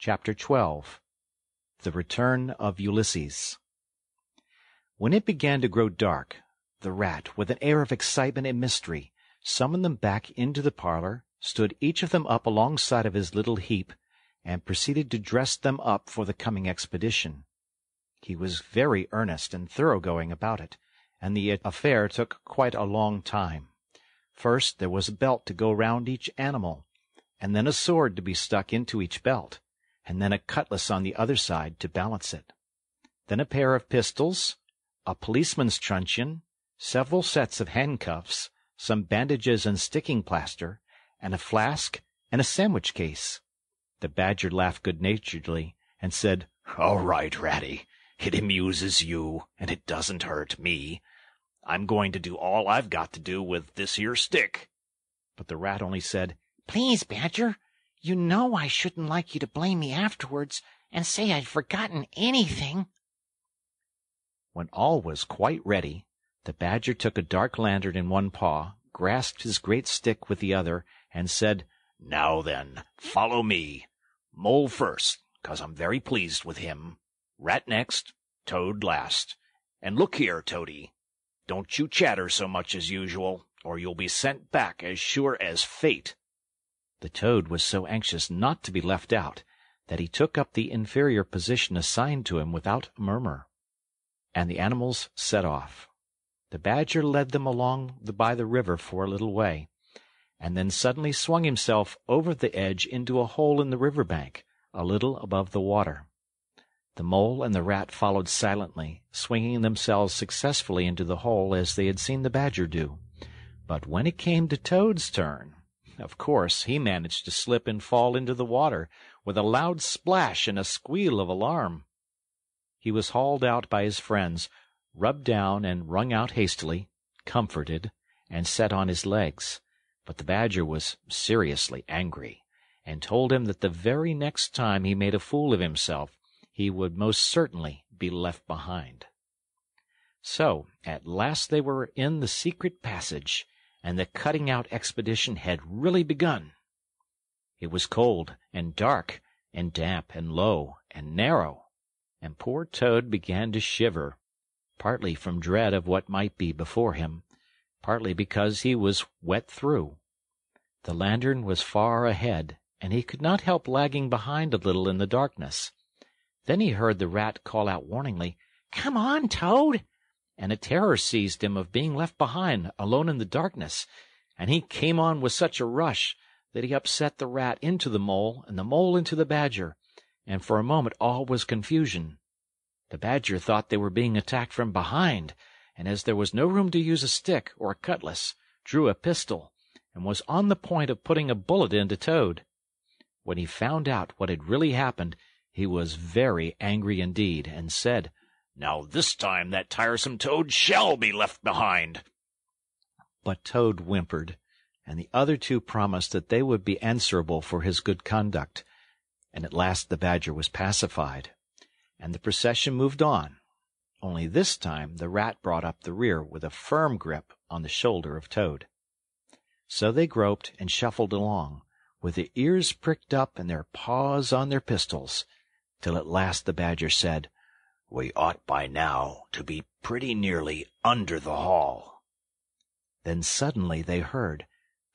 Chapter 12. The Return of Ulysses. When it began to grow dark, the rat, with an air of excitement and mystery, summoned them back into the parlor, stood each of them up alongside of his little heap, and proceeded to dress them up for the coming expedition. He was very earnest and thoroughgoing about it, and the affair took quite a long time. First there was a belt to go round each animal, and then a sword to be stuck into each belt, and then a cutlass on the other side to balance it. Then a pair of pistols, a policeman's truncheon, several sets of handcuffs, some bandages and sticking plaster, and a flask and a sandwich case. The Badger laughed good-naturedly and said, "All right, Ratty. It amuses you, and it doesn't hurt me. I'm going to do all I've got to do with this here stick." But the rat only said, "Please, Badger, you know I shouldn't like you to blame me afterwards and say I'd forgotten anything." When all was quite ready, the Badger took a dark lantern in one paw, grasped his great stick with the other, and said, "Now then, follow me. Mole first, 'cause I'm very pleased with him. Rat next, Toad last. And look here, Toady, don't you chatter so much as usual, or you'll be sent back as sure as fate." The Toad was so anxious not to be left out that he took up the inferior position assigned to him without a murmur, and the animals set off. The Badger led them along by the river for a little way, and then suddenly swung himself over the edge into a hole in the river bank, a little above the water. The Mole and the Rat followed silently, swinging themselves successfully into the hole as they had seen the Badger do. But when it came to Toad's turn, of course he managed to slip and fall into the water with a loud splash and a squeal of alarm. He was hauled out by his friends, rubbed down and wrung out hastily, comforted, and set on his legs. But the Badger was seriously angry, and told him that the very next time he made a fool of himself, he would most certainly be left behind. So at last they were in the secret passage, and the cutting-out expedition had really begun. It was cold and dark and damp and low and narrow, and poor Toad began to shiver, partly from dread of what might be before him, partly because he was wet through. The lantern was far ahead, and he could not help lagging behind a little in the darkness. Then he heard the Rat call out warningly, "Come on, Toad!" and a terror seized him of being left behind, alone in the darkness, and he came on with such a rush that he upset the Rat into the Mole, and the Mole into the Badger, and for a moment all was confusion. The Badger thought they were being attacked from behind, and as there was no room to use a stick or a cutlass, drew a pistol, and was on the point of putting a bullet into Toad. When he found out what had really happened, he was very angry indeed, and said, "Now this time that tiresome Toad shall be left behind." But Toad whimpered, and the other two promised that they would be answerable for his good conduct, and at last the Badger was pacified, and the procession moved on. Only this time the Rat brought up the rear with a firm grip on the shoulder of Toad. So they groped and shuffled along, with their ears pricked up and their paws on their pistols, till at last the Badger said, "We ought by now to be pretty nearly under the hall." Then suddenly they heard,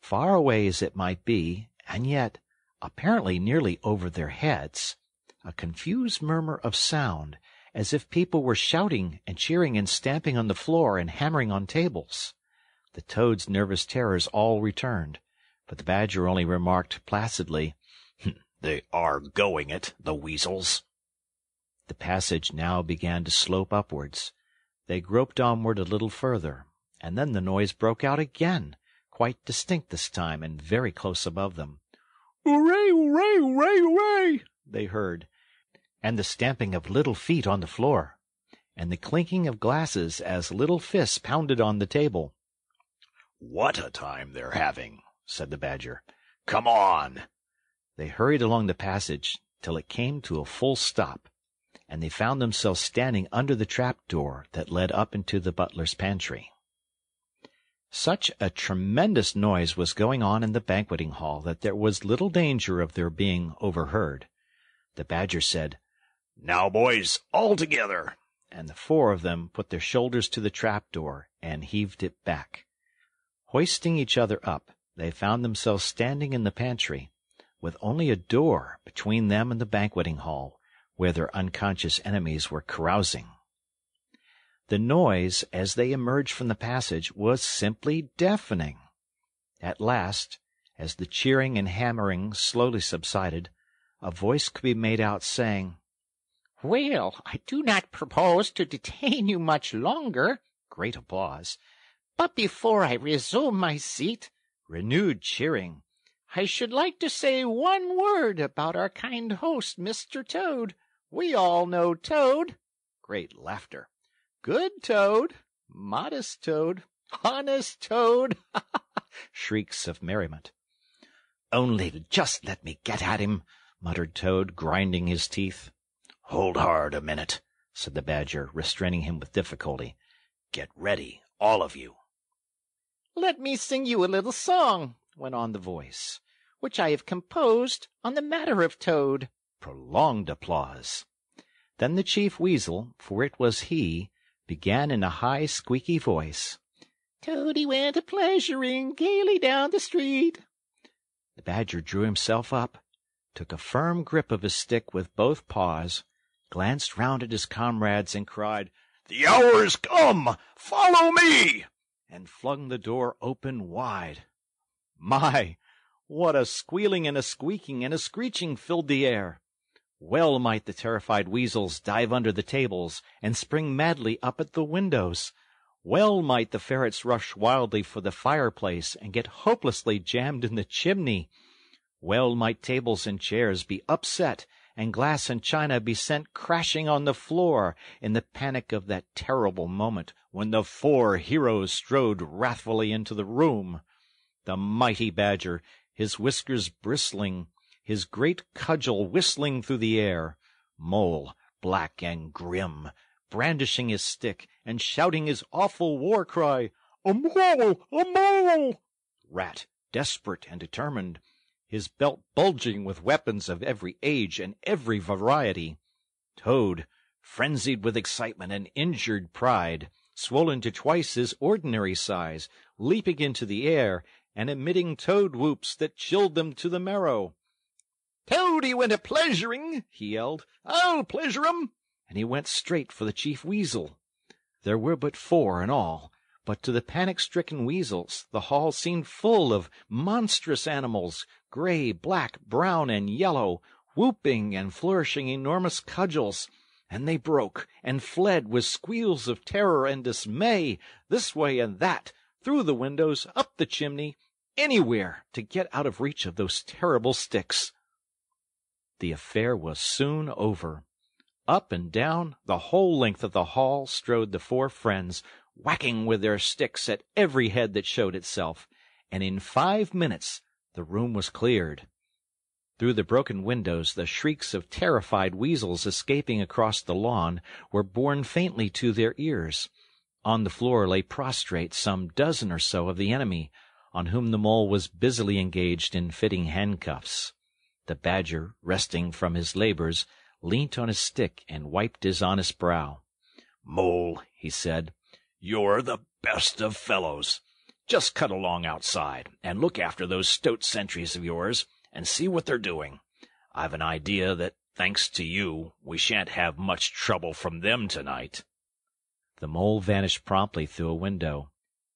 far away as it might be, and yet apparently nearly over their heads, a confused murmur of sound, as if people were shouting and cheering and stamping on the floor and hammering on tables. The Toad's nervous terrors all returned, but the Badger only remarked placidly, "They are going it, the Weasels." The passage now began to slope upwards. They groped onward a little further, and then the noise broke out again, quite distinct this time, and very close above them. "Hooray, hooray, hooray, hooray!" they heard, and the stamping of little feet on the floor, and the clinking of glasses as little fists pounded on the table. "What a time they're having," said the Badger. "Come on!" They hurried along the passage till it came to a full stop, and they found themselves standing under the trap-door that led up into the butler's pantry. Such a tremendous noise was going on in the banqueting hall that there was little danger of their being overheard. The Badger said, "Now, boys, all together!" and the 4 of them put their shoulders to the trapdoor and heaved it back. Hoisting each other up, they found themselves standing in the pantry, with only a door between them and the banqueting hall, where their unconscious enemies were carousing. The noise, as they emerged from the passage, was simply deafening. At last, as the cheering and hammering slowly subsided, a voice could be made out saying, "Well, I do not propose to detain you much longer." Great applause. "But before I resume my seat," Renewed cheering. "I should like to say one word about our kind host, Mr. Toad. We all know Toad." Great laughter. "Good Toad, modest Toad, honest Toad." Shrieks of merriment. "Only just let me get at him," muttered Toad, grinding his teeth. "Hold hard a minute," said the Badger, restraining him with difficulty. "Get ready, all of you." "Let me sing you a little song," went on the voice, "which I have composed on the matter of Toad." Prolonged applause. Then the Chief Weasel, for it was he, began in a high, squeaky voice. "Toady went a-pleasuring gaily down the street." The Badger drew himself up, took a firm grip of his stick with both paws, glanced round at his comrades, and cried, "The hour is come! Follow me!" and flung the door open wide. My! What a squealing and a squeaking and a screeching filled the air! Well might the terrified weasels dive under the tables and spring madly up at the windows. Well might the ferrets rush wildly for the fireplace and get hopelessly jammed in the chimney. Well might tables and chairs be upset and glass and china be sent crashing on the floor in the panic of that terrible moment when the 4 heroes strode wrathfully into the room. The mighty Badger, his whiskers bristling, his great cudgel whistling through the air. Mole, black and grim, brandishing his stick and shouting his awful war cry, "A mole! A mole!" Rat, desperate and determined, his belt bulging with weapons of every age and every variety. Toad, frenzied with excitement and injured pride, swollen to twice his ordinary size, leaping into the air and emitting toad whoops that chilled them to the marrow. "Toady went a-pleasuring," he yelled. "I'll pleasure 'em!" And he went straight for the Chief Weasel. There were but 4 in all, but to the panic-stricken weasels the hall seemed full of monstrous animals, gray, black, brown, and yellow, whooping and flourishing enormous cudgels, and they broke and fled with squeals of terror and dismay, this way and that, through the windows, up the chimney, anywhere to get out of reach of those terrible sticks. The affair was soon over. Up and down the whole length of the hall strode the 4 friends, whacking with their sticks at every head that showed itself, and in 5 minutes the room was cleared. Through the broken windows the shrieks of terrified weasels escaping across the lawn were borne faintly to their ears. On the floor lay prostrate some dozen or so of the enemy, on whom the mole was busily engaged in fitting handcuffs. The Badger, resting from his labors, leant on his stick and wiped his honest brow. "Mole," he said, "you're the best of fellows. Just cut along outside and look after those stoat sentries of yours and see what they're doing. I've an idea that, thanks to you, we shan't have much trouble from them tonight." The mole vanished promptly through a window,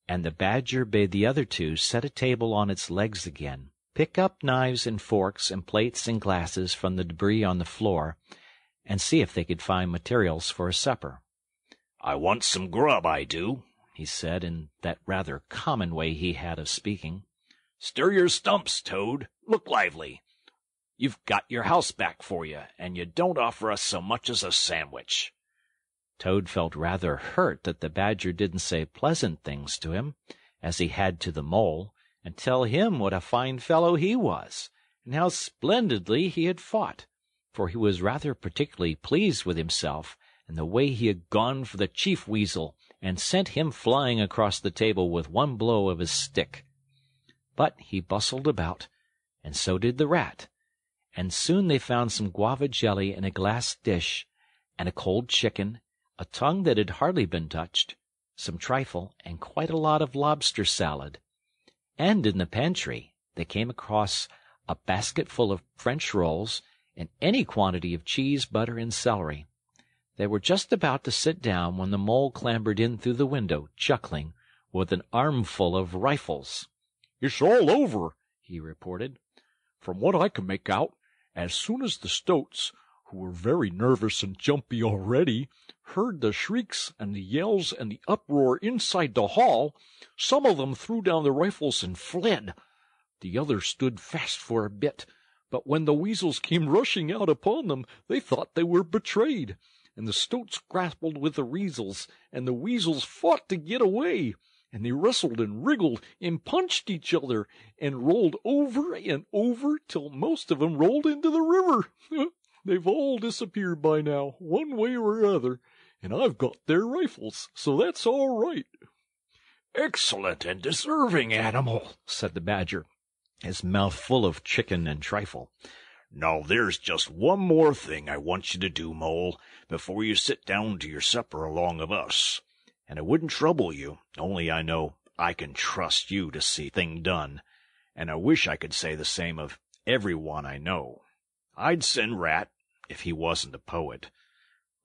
and the Badger bade the other 2 set a table on its legs again, pick up knives and forks and plates and glasses from the debris on the floor, and see if they could find materials for a supper. "I want some grub, I do," he said in that rather common way he had of speaking. "Stir your stumps, Toad. Look lively. You've got your house back for you, and you don't offer us so much as a sandwich." Toad felt rather hurt that the Badger didn't say pleasant things to him, as he had to the mole, and tell him what a fine fellow he was, and how splendidly he had fought, for he was rather particularly pleased with himself and the way he had gone for the Chief Weasel and sent him flying across the table with one blow of his stick. But he bustled about, and so did the Rat, and soon they found some guava jelly in a glass dish, and a cold chicken, a tongue that had hardly been touched, some trifle, and quite a lot of lobster salad. And in the pantry they came across a basket full of French rolls and any quantity of cheese, butter, and celery. They were just about to sit down when the mole clambered in through the window, chuckling, with an armful of rifles. "It's all over," he reported. "From what I can make out, as soon as the stoats, who were very nervous and jumpy already, heard the shrieks and the yells and the uproar inside the hall, some of them threw down their rifles and fled. The others stood fast for a bit, but when the weasels came rushing out upon them, they thought they were betrayed, and the stoats grappled with the weasels, and the weasels fought to get away, and they wrestled and wriggled and punched each other, and rolled over and over till most of them rolled into the river. They've all disappeared by now, one way or other, and I've got their rifles, so that's all right." "Excellent and deserving animal," said the Badger, his mouth full of chicken and trifle. "Now there's just one more thing I want you to do, Mole, before you sit down to your supper along of us. And I wouldn't trouble you, only I know I can trust you to see thing done, and I wish I could say the same of every one I know. I'd send Rat, if he wasn't a poet.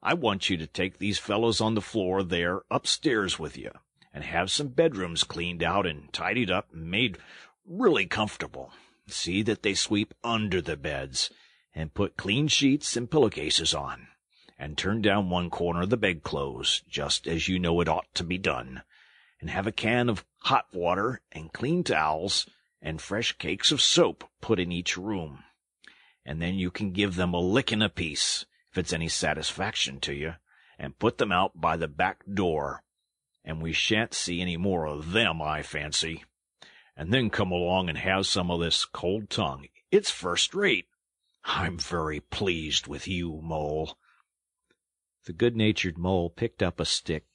I want you to take these fellows on the floor there upstairs with you, and have some bedrooms cleaned out and tidied up and made really comfortable. See that they sweep under the beds, and put clean sheets and pillowcases on, and turn down one corner of the bedclothes, just as you know it ought to be done, and have a can of hot water and clean towels and fresh cakes of soap put in each room. And then you can give them a licking apiece, if it's any satisfaction to you, and put them out by the back door, and we shan't see any more of them, I fancy. And then come along and have some of this cold tongue. It's first-rate. I'm very pleased with you, Mole." The good-natured Mole picked up a stick,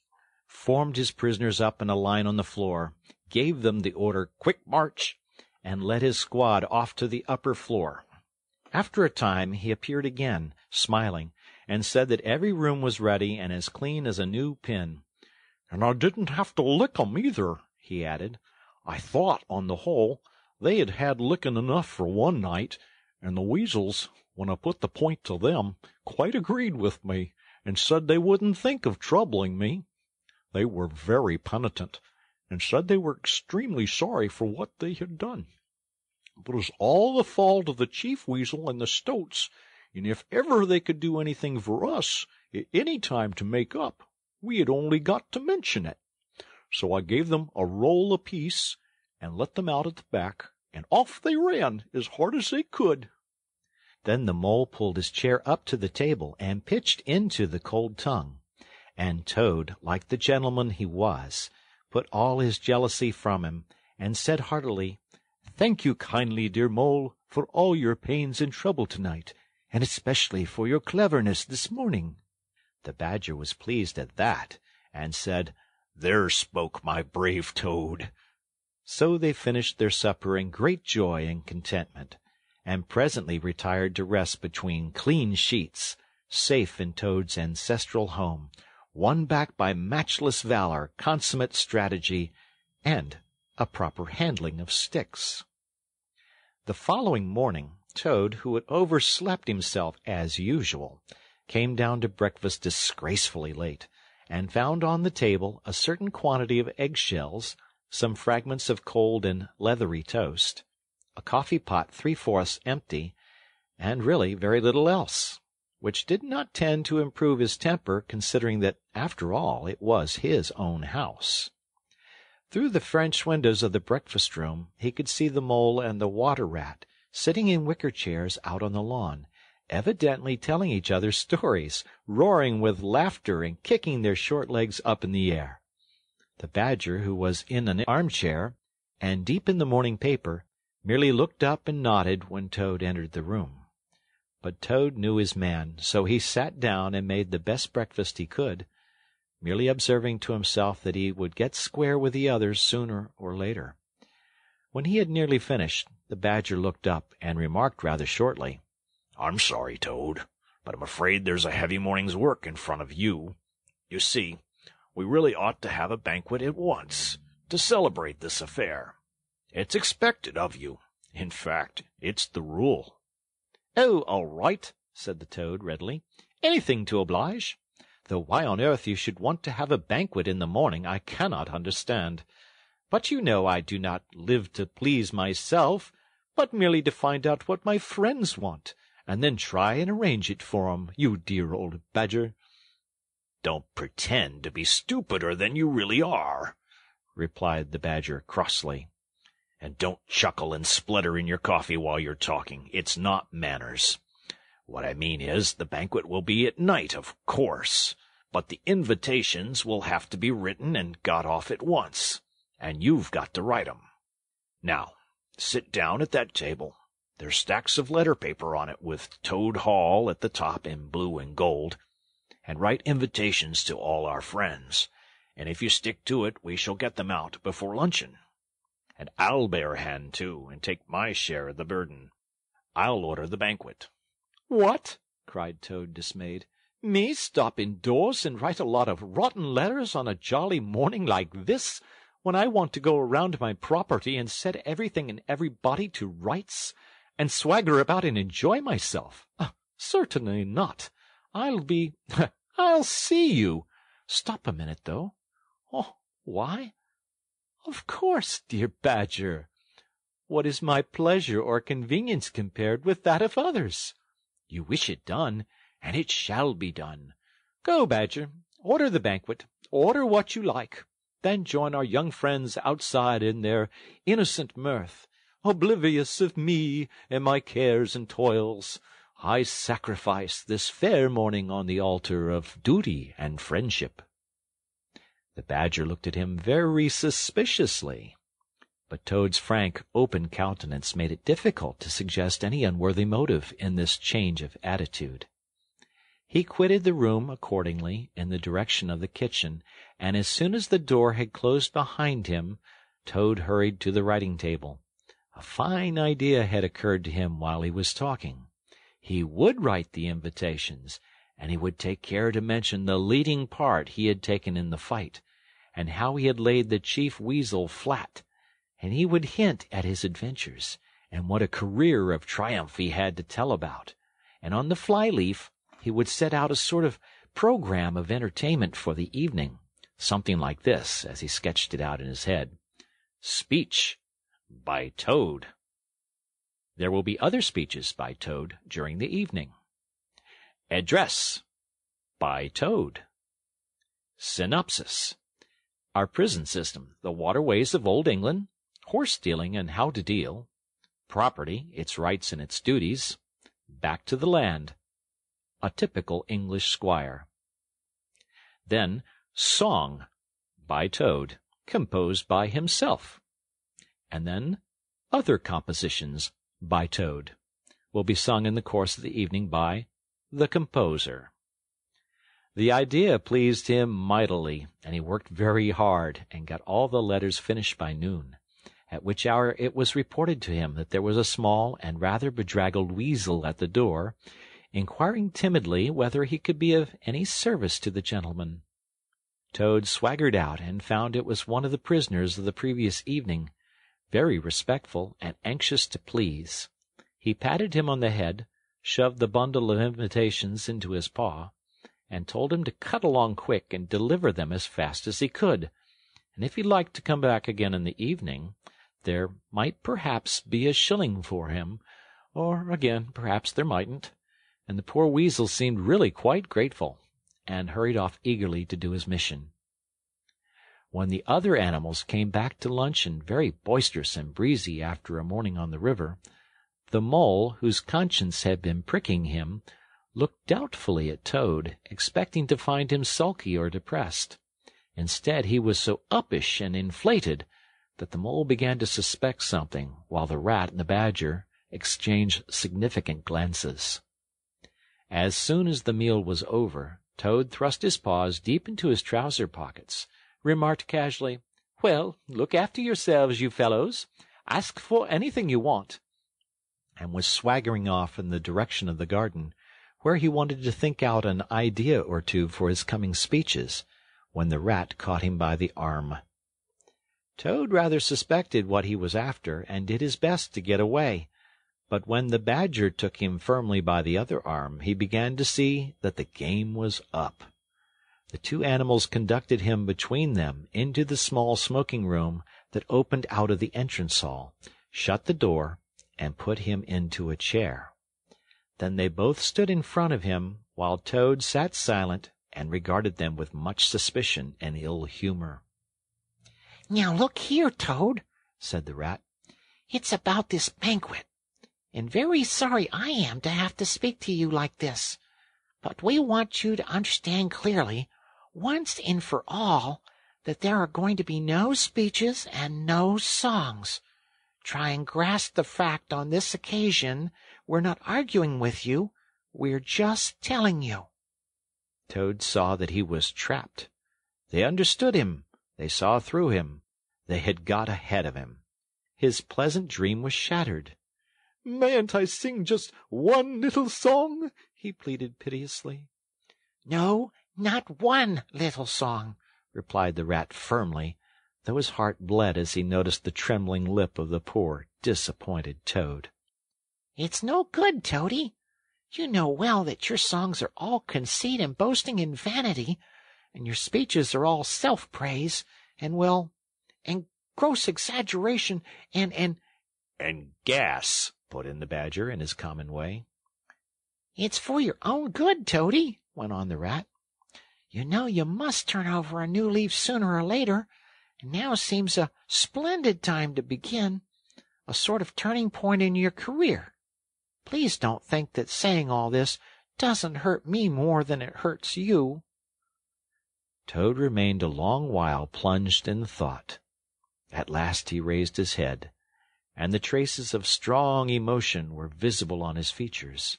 formed his prisoners up in a line on the floor, gave them the order, "Quick march," and led his squad off to the upper floor. After a time he appeared again, smiling, and said that every room was ready and as clean as a new pin. "And I didn't have to lick 'em either," he added. "I thought, on the whole, they had had licking enough for one night, and the weasels, when I put the point to them, quite agreed with me, and said they wouldn't think of troubling me. They were very penitent, and said they were extremely sorry for what they had done. But it was all the fault of the chief weasel and the stoats, and if ever they could do anything for us at any time to make up, we had only got to mention it. So I gave them a roll apiece, and let them out at the back, and off they ran as hard as they could." Then the Mole pulled his chair up to the table and pitched into the cold tongue, and Toad, like the gentleman he was, put all his jealousy from him, and said heartily, "Thank you kindly, dear Mole, for all your pains and trouble tonight, and especially for your cleverness this morning." The Badger was pleased at that, and said, "There spoke my brave Toad." So they finished their supper in great joy and contentment, and presently retired to rest between clean sheets, safe in Toad's ancestral home, won back by matchless valor, consummate strategy, and a proper handling of sticks. The following morning, Toad, who had overslept himself as usual, came down to breakfast disgracefully late, and found on the table a certain quantity of egg-shells, some fragments of cold and leathery toast, a coffee-pot 3/4 empty, and really very little else, which did not tend to improve his temper, considering that, after all, it was his own house. Through the French windows of the breakfast-room he could see the Mole and the Water-Rat sitting in wicker chairs out on the lawn, evidently telling each other stories, roaring with laughter and kicking their short legs up in the air. The Badger, who was in an armchair and deep in the morning paper, merely looked up and nodded when Toad entered the room. But Toad knew his man, so he sat down and made the best breakfast he could, merely observing to himself that he would get square with the others sooner or later. When he had nearly finished, the Badger looked up and remarked rather shortly, I'm sorry, Toad, but I'm afraid there's a heavy morning's work in front of you. You see, we really ought to have a banquet at once, to celebrate this affair. It's expected of you. In fact, it's the rule." "Oh, all right," said the Toad readily. "Anything to oblige. Though why on earth you should want to have a banquet in the morning I cannot understand. But you know I do not live to please myself, but merely to find out what my friends want, and then try and arrange it for 'em, you dear old badger." "Don't pretend to be stupider than you really are," replied the Badger crossly. "And don't chuckle and splutter in your coffee while you're talking. It's not manners. What I mean is, the banquet will be at night, of course, but the invitations will have to be written and got off at once, and you've got to write 'em. Now, sit down at that table. There's stacks of letter paper on it with Toad Hall at the top in blue and gold, and write invitations to all our friends, and if you stick to it we shall get them out before luncheon. And I'll bear a hand, too, and take my share of the burden. I'll order the banquet." "What?" cried Toad, dismayed. "Me stop indoors and write a lot of rotten letters on a jolly morning like this, when I want to go around my property and set everything and everybody to rights, and swagger about and enjoy myself? Certainly not. I'll see you. Stop a minute, though. Oh, why? Of course, dear Badger. What is my pleasure or convenience compared with that of others? You wish it done, and it shall be done. Go, Badger, order the banquet, order what you like, then join our young friends outside in their innocent mirth. Oblivious of me and my cares and toils, I sacrifice this fair morning on the altar of duty and friendship." The Badger looked at him very suspiciously, but Toad's frank, open countenance made it difficult to suggest any unworthy motive in this change of attitude. He quitted the room accordingly in the direction of the kitchen, and as soon as the door had closed behind him, Toad hurried to the writing-table. A fine idea had occurred to him while he was talking. He would write the invitations, and he would take care to mention the leading part he had taken in the fight, and how he had laid the chief Weasel flat, and he would hint at his adventures, and what a career of triumph he had to tell about, and on the fly-leaf he would set out a sort of program of entertainment for the evening, something like this, as he sketched it out in his head: "Speech by Toad. There will be other speeches by Toad during the evening. Address by Toad. Synopsis: Our prison system, the waterways of Old England, horse-stealing and how to deal, property, its rights and its duties, back to the land, a typical English squire. Then Song by Toad, composed by himself. And then other compositions by Toad will be sung in the course of the evening by the composer." The idea pleased him mightily, and he worked very hard and got all the letters finished by noon, at which hour it was reported to him that there was a small and rather bedraggled weasel at the door, inquiring timidly whether he could be of any service to the gentleman. Toad swaggered out and found it was one of the prisoners of the previous evening, very respectful and anxious to please. He patted him on the head, shoved the bundle of invitations into his paw, and told him to cut along quick and deliver them as fast as he could, and if he liked to come back again in the evening, there might perhaps be a shilling for him, or again perhaps there mightn't, and the poor weasel seemed really quite grateful, and hurried off eagerly to do his mission. When the other animals came back to luncheon, very boisterous and breezy after a morning on the river, the mole, whose conscience had been pricking him, looked doubtfully at Toad, expecting to find him sulky or depressed. Instead, he was so uppish and inflated that the mole began to suspect something, while the rat and the badger exchanged significant glances. As soon as the meal was over, Toad thrust his paws deep into his trouser pockets, remarked casually, "Well, look after yourselves, you fellows. Ask for anything you want." and was swaggering off in the direction of the garden, where he wanted to think out an idea or two for his coming speeches, when the rat caught him by the arm. Toad rather suspected what he was after, and did his best to get away, but when the badger took him firmly by the other arm, he began to see that the game was up. The two animals conducted him between them into the small smoking-room that opened out of the entrance hall, shut the door, and put him into a chair. Then they both stood in front of him, while Toad sat silent and regarded them with much suspicion and ill humor. "Now look here, Toad," said the rat. "It's about this banquet, and very sorry I am to have to speak to you like this. But we want you to understand clearly, once and for all, that there are going to be no speeches and no songs. Try and grasp the fact on this occasion. We're not arguing with you. We're just telling you." Toad saw that he was trapped. They understood him. They saw through him. They had got ahead of him. His pleasant dream was shattered. "Mayn't I sing just one little song?" he pleaded piteously. "No, not one little song," replied the rat firmly, though his heart bled as he noticed the trembling lip of the poor, disappointed Toad. "It's no good, Toady. You know well that your songs are all conceit and boasting and vanity, and your speeches are all self-praise, and, well, and gross exaggeration, and— And gas, put in the badger in his common way. "It's for your own good, Toady," went on the rat. "You know you must turn over a new leaf sooner or later, and now seems a splendid time to begin, a sort of turning point in your career. Please don't think that saying all this doesn't hurt me more than it hurts you." Toad remained a long while plunged in thought. At last he raised his head, and the traces of strong emotion were visible on his features.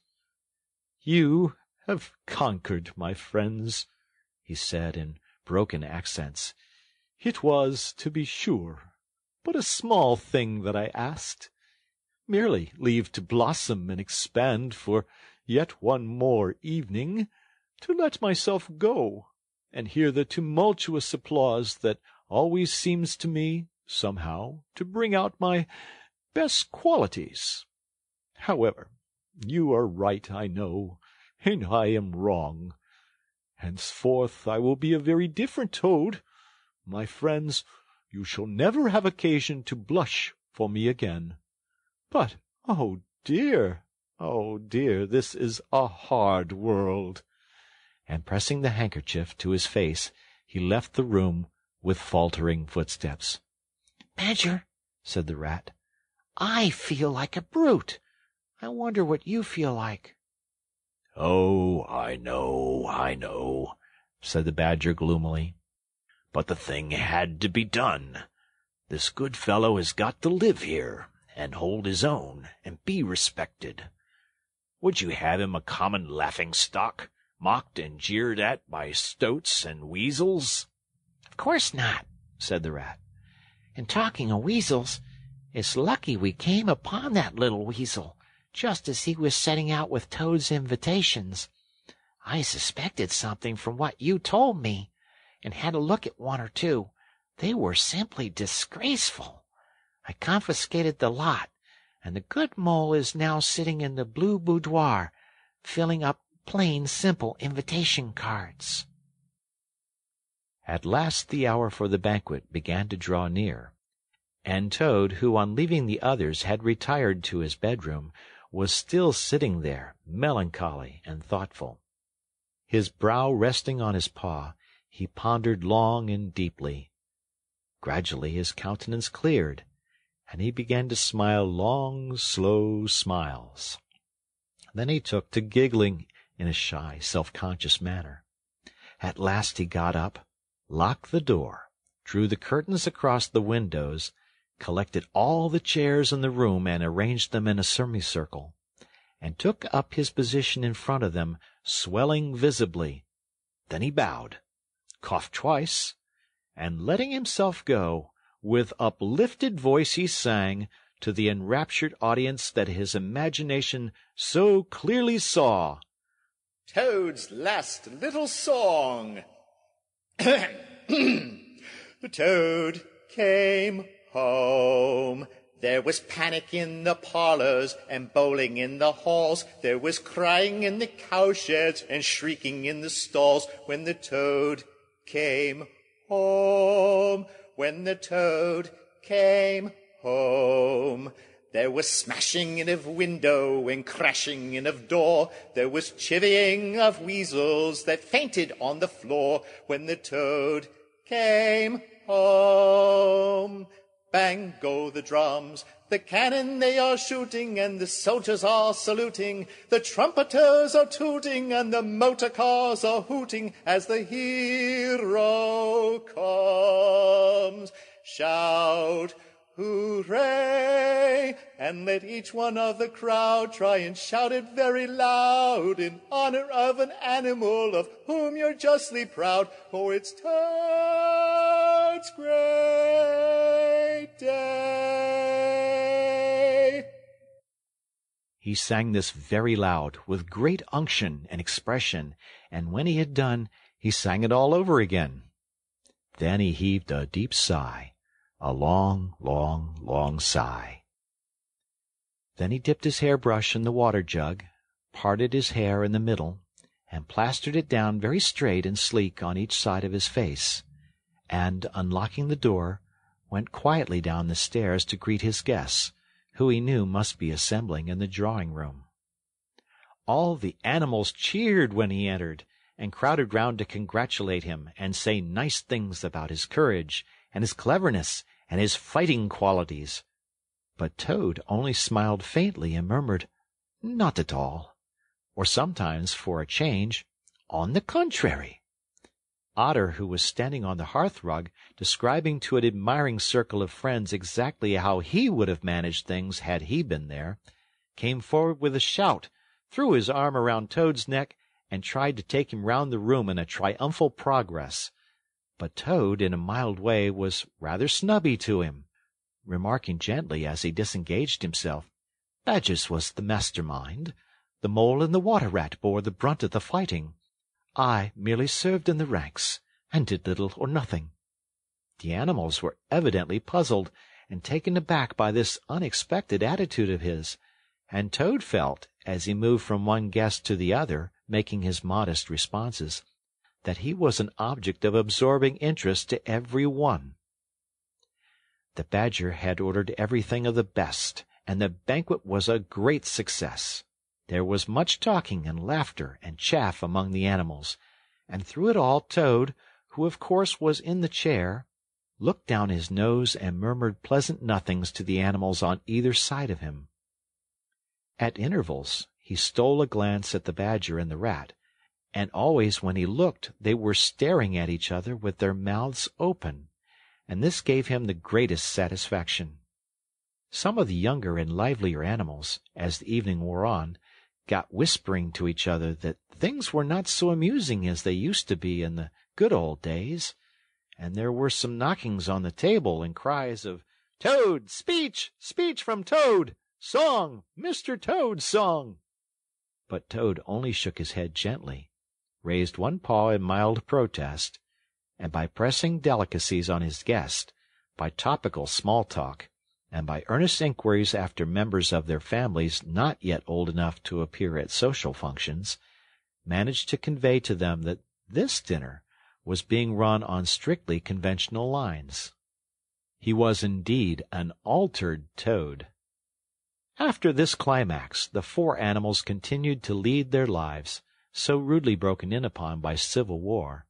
"You have conquered, my friends," he said in broken accents. "It was, to be sure, but a small thing that I asked. Merely leave to blossom and expand for yet one more evening, to let myself go, and hear the tumultuous applause that always seems to me, somehow, to bring out my best qualities. However, you are right, I know, and I am wrong. Henceforth I will be a very different Toad. My friends, you shall never have occasion to blush for me again. But, oh dear, this is a hard world." And pressing the handkerchief to his face, he left the room with faltering footsteps. "Badger," said the rat, "I feel like a brute. I wonder what you feel like." "Oh, I know," said the badger gloomily. "But the thing had to be done. This good fellow has got to live here, and hold his own, and be respected. Would you have him a common laughing-stock, mocked and jeered at by stoats and weasels?" "Of course not," said the rat. "And talking of weasels, it's lucky we came upon that little weasel, just as he was setting out with Toad's invitations. I suspected something from what you told me, and had a look at one or two. They were simply disgraceful. I confiscated the lot, and the good mole is now sitting in the blue boudoir, filling up plain, simple invitation cards." At last the hour for the banquet began to draw near, and Toad, who on leaving the others had retired to his bedroom, was still sitting there, melancholy and thoughtful. His brow resting on his paw, he pondered long and deeply. Gradually his countenance cleared, and he began to smile long, slow smiles. Then he took to giggling in a shy, self-conscious manner. At last he got up, locked the door, drew the curtains across the windows, collected all the chairs in the room and arranged them in a semicircle, and took up his position in front of them, swelling visibly. Then he bowed, coughed twice, and letting himself go, with uplifted voice he sang, to the enraptured audience that his imagination so clearly saw. Toad's last little song. The toad came home. There was panic in the parlors and bowling in the halls. There was crying in the cowsheds and shrieking in the stalls when the toad came home. When the toad came home. There was smashing in of window and crashing in of door. There was chivying of weasels that fainted on the floor when the toad came home. Bang go the drums, the cannon they are shooting, and the soldiers are saluting. The trumpeters are tooting, and the motor cars are hooting as the hero comes. Shout, hooray! And let each one of the crowd try and shout it very loud in honor of an animal of whom you're justly proud. For it's Toad's great day. He sang this very loud, with great unction and expression, and when he had done, he sang it all over again. Then he heaved a deep sigh, a long, long, long sigh. Then he dipped his hairbrush in the water jug, parted his hair in the middle, and plastered it down very straight and sleek on each side of his face, and, unlocking the door, went quietly down the stairs to greet his guests, who he knew must be assembling in the drawing-room. All the animals cheered when he entered, and crowded round to congratulate him and say nice things about his courage and his cleverness and his fighting qualities. But Toad only smiled faintly and murmured, "Not at all," or sometimes, for a change, "On the contrary." Otter, who was standing on the hearth-rug, describing to an admiring circle of friends exactly how he would have managed things had he been there, came forward with a shout, threw his arm around Toad's neck, and tried to take him round the room in a triumphal progress. But Toad, in a mild way, was rather snubby to him, remarking gently as he disengaged himself, "Badger's was the master-mind. The Mole and the Water-rat bore the brunt of the fighting. I merely served in the ranks, and did little or nothing." The animals were evidently puzzled and taken aback by this unexpected attitude of his, and Toad felt, as he moved from one guest to the other, making his modest responses, that he was an object of absorbing interest to every one. The Badger had ordered everything of the best, and the banquet was a great success. There was much talking and laughter and chaff among the animals, and through it all Toad, who of course was in the chair, looked down his nose and murmured pleasant nothings to the animals on either side of him. At intervals he stole a glance at the Badger and the Rat, and always when he looked they were staring at each other with their mouths open, and this gave him the greatest satisfaction. Some of the younger and livelier animals, as the evening wore on, got whispering to each other that things were not so amusing as they used to be in the good old days, and there were some knockings on the table and cries of, "Toad! Speech! Speech from Toad! Song! Mr. Toad's song!" But Toad only shook his head gently, raised one paw in mild protest, and by pressing delicacies on his guest, by topical small talk, and by earnest inquiries after members of their families not yet old enough to appear at social functions, managed to convey to them that this dinner was being run on strictly conventional lines. He was indeed an altered Toad. After this climax, the four animals continued to lead their lives, so rudely broken in upon by civil war,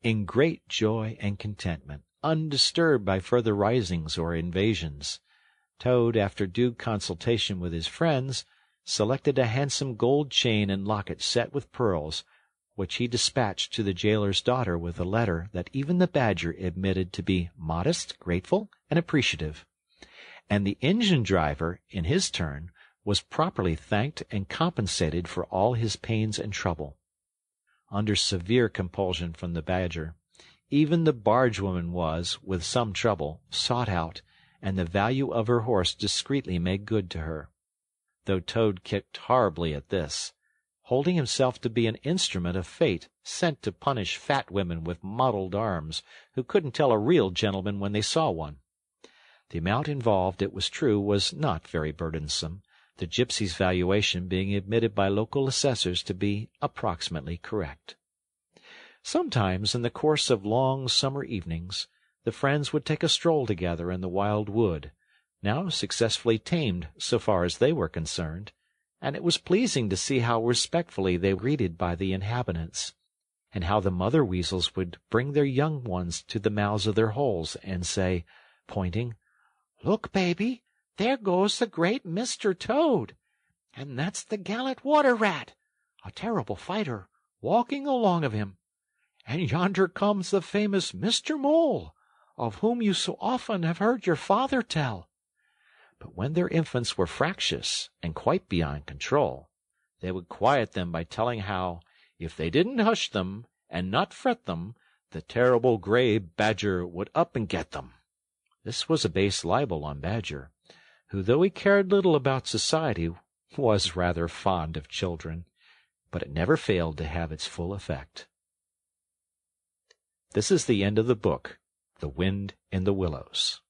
in great joy and contentment, undisturbed by further risings or invasions. Toad, after due consultation with his friends, selected a handsome gold chain and locket set with pearls, which he dispatched to the jailer's daughter with a letter that even the Badger admitted to be modest, grateful, and appreciative. And the engine-driver, in his turn, was properly thanked and compensated for all his pains and trouble. Under severe compulsion from the Badger, even the bargewoman was, with some trouble, sought out, and the value of her horse discreetly made good to her, though Toad kicked horribly at this, holding himself to be an instrument of fate sent to punish fat women with mottled arms who couldn't tell a real gentleman when they saw one. The amount involved, it was true, was not very burdensome, the gypsy's valuation being admitted by local assessors to be approximately correct. Sometimes, in the course of long summer evenings, the friends would take a stroll together in the wild wood, now successfully tamed so far as they were concerned, and it was pleasing to see how respectfully they were greeted by the inhabitants, and how the mother weasels would bring their young ones to the mouths of their holes and say, pointing, "Look, baby, there goes the great Mr. Toad, and that's the gallant water-rat, a terrible fighter, walking along of him. And yonder comes the famous Mr. Mole, of whom you so often have heard your father tell." But when their infants were fractious and quite beyond control, they would quiet them by telling how, if they didn't hush them and not fret them, the terrible gray Badger would up and get them. This was a base libel on Badger, who, though he cared little about society, was rather fond of children, but it never failed to have its full effect. This is the end of the book, The Wind in the Willows.